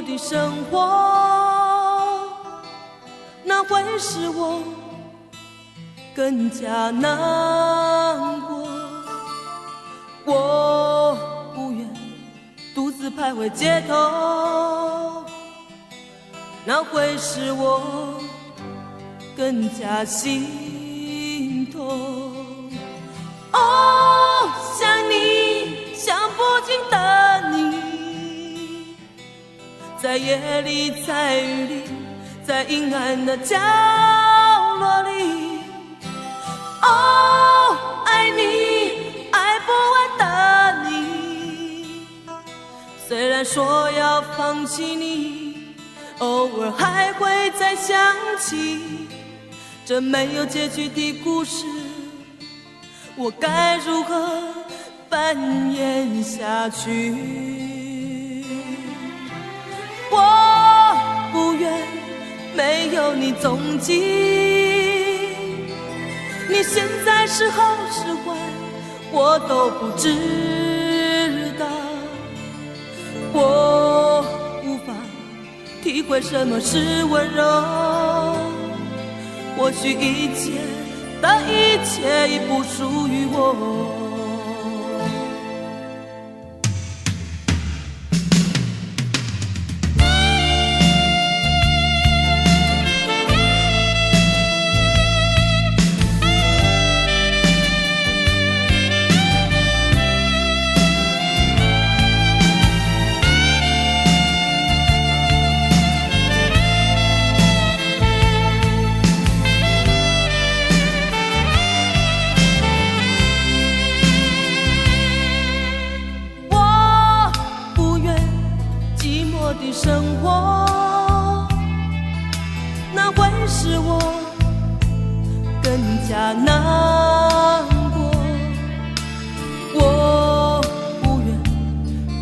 的生活，那会使我更加难过。我不愿独自徘徊街头，那会使我更加心痛。哦，想你，想不尽的你，在夜里，在雨里，在阴暗的角落里。哦，爱你，爱不完的你，虽然说要放弃你，偶尔还会再想起这没有结局的故事，我该如何扮演下去？我不愿没有你踪迹，你现在是好是坏，我都不知道。我无法体会什么是温柔，或许一切的一切已不属于我。的生活，那会使我更加难过。我不愿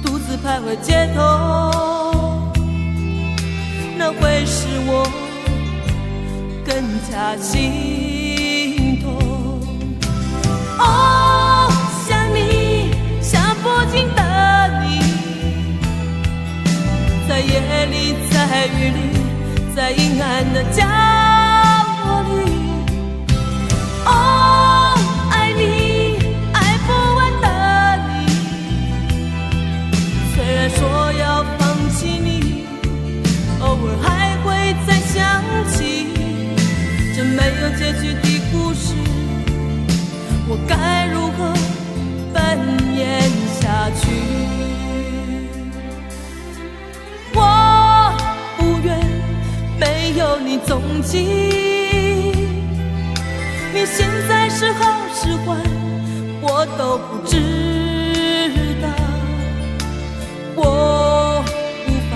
独自徘徊街头，那会使我更加心痛。哦，想你，想不尽的你，在夜里，在雨里，在阴暗的角落里。哦，爱你，爱不完的你，虽然说要放弃你，偶尔还会再想起这没有结局的故事，我该如何扮演下去？没有你踪迹，你现在是好是坏，我都不知道。我无法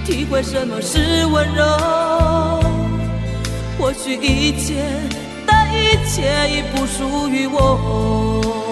体会什么是温柔，或许一切的一切已不属于我。